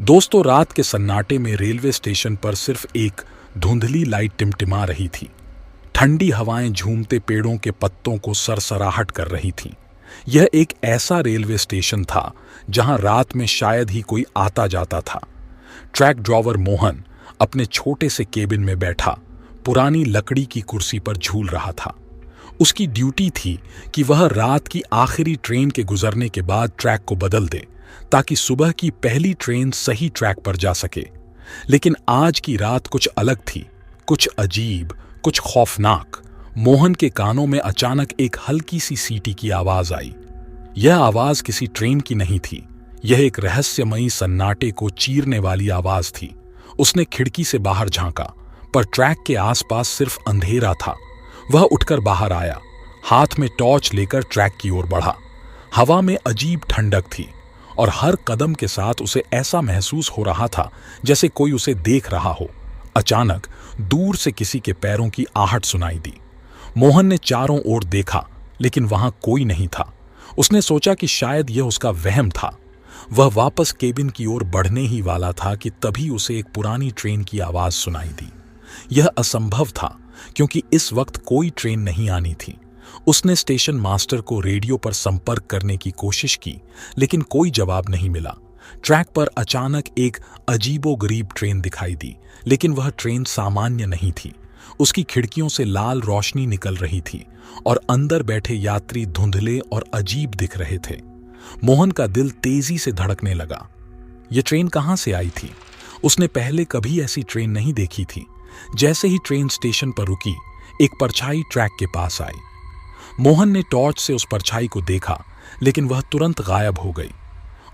दोस्तों, रात के सन्नाटे में रेलवे स्टेशन पर सिर्फ एक धुंधली लाइट टिमटिमा रही थी। ठंडी हवाएं झूमते पेड़ों के पत्तों को सरसराहट कर रही थीं। यह एक ऐसा रेलवे स्टेशन था जहां रात में शायद ही कोई आता जाता था। ट्रैक ड्राइवर मोहन अपने छोटे से केबिन में बैठा पुरानी लकड़ी की कुर्सी पर झूल रहा था। उसकी ड्यूटी थी कि वह रात की आखिरी ट्रेन के गुजरने के बाद ट्रैक को बदल दे ताकि सुबह की पहली ट्रेन सही ट्रैक पर जा सके। लेकिन आज की रात कुछ अलग थी, कुछ अजीब, कुछ खौफनाक। मोहन के कानों में अचानक एक हल्की सी सीटी की आवाज आई। यह आवाज किसी ट्रेन की नहीं थी, यह एक रहस्यमयी सन्नाटे को चीरने वाली आवाज थी। उसने खिड़की से बाहर झांका, पर ट्रैक के आसपास सिर्फ अंधेरा था। वह उठकर बाहर आया, हाथ में टॉर्च लेकर ट्रैक की ओर बढ़ा। हवा में अजीब ठंडक थी और हर कदम के साथ उसे ऐसा महसूस हो रहा था जैसे कोई उसे देख रहा हो। अचानक दूर से किसी के पैरों की आहट सुनाई दी। मोहन ने चारों ओर देखा, लेकिन वहां कोई नहीं था। उसने सोचा कि शायद यह उसका वहम था। वह वापस केबिन की ओर बढ़ने ही वाला था कि तभी उसे एक पुरानी ट्रेन की आवाज सुनाई दी। यह असंभव था, क्योंकि इस वक्त कोई ट्रेन नहीं आनी थी। उसने स्टेशन मास्टर को रेडियो पर संपर्क करने की कोशिश की, लेकिन कोई जवाब नहीं मिला। ट्रैक पर अचानक एक अजीबोगरीब ट्रेन दिखाई दी, लेकिन वह ट्रेन सामान्य नहीं थी। उसकी खिड़कियों से लाल रोशनी निकल रही थी और अंदर बैठे यात्री धुंधले और अजीब दिख रहे थे। मोहन का दिल तेजी से धड़कने लगा। यह ट्रेन कहां से आई थी? उसने पहले कभी ऐसी ट्रेन नहीं देखी थी। जैसे ही ट्रेन स्टेशन पर रुकी, एक परछाई ट्रैक के पास आई। मोहन ने टॉर्च से उस परछाई को देखा, लेकिन वह तुरंत गायब हो गई।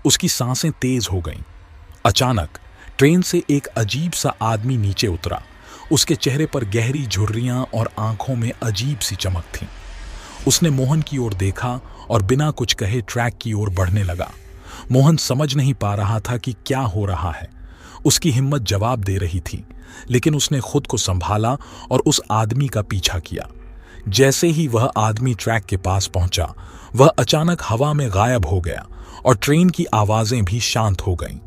उसकी सांसें तेज हो गईं। अचानक ट्रेन से एक अजीब सा आदमी नीचे उतरा। उसके चेहरे पर गहरी झुर्रियां और आंखों में अजीब सी चमक थी। उसने मोहन की ओर देखा और बिना कुछ कहे ट्रैक की ओर बढ़ने लगा। मोहन समझ नहीं पा रहा था कि क्या हो रहा है। उसकी हिम्मत जवाब दे रही थी, लेकिन उसने खुद को संभाला और उस आदमी का पीछा किया। जैसे ही वह आदमी ट्रैक के पास पहुंचा, वह अचानक हवा में गायब हो गया और ट्रेन की आवाजें भी शांत हो गईं।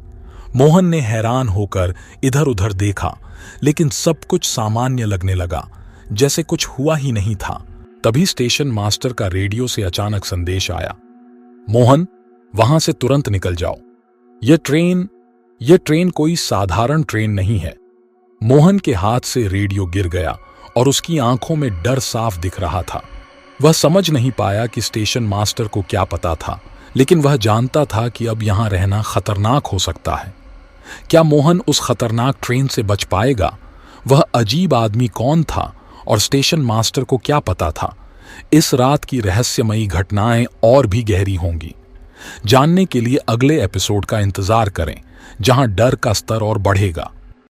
मोहन ने हैरान होकर इधर उधर देखा, लेकिन सब कुछ सामान्य लगने लगा, जैसे कुछ हुआ ही नहीं था। तभी स्टेशन मास्टर का रेडियो से अचानक संदेश आया, मोहन, वहां से तुरंत निकल जाओ। यह ट्रेन कोई साधारण ट्रेन नहीं है। मोहन के हाथ से रेडियो गिर गया और उसकी आंखों में डर साफ दिख रहा था। वह समझ नहीं पाया कि स्टेशन मास्टर को क्या पता था, लेकिन वह जानता था कि अब यहां रहना खतरनाक हो सकता है। क्या मोहन उस खतरनाक ट्रेन से बच पाएगा? वह अजीब आदमी कौन था और स्टेशन मास्टर को क्या पता था? इस रात की रहस्यमयी घटनाएं और भी गहरी होंगी। जानने के लिए अगले एपिसोड का इंतजार करें, जहां डर का स्तर और बढ़ेगा।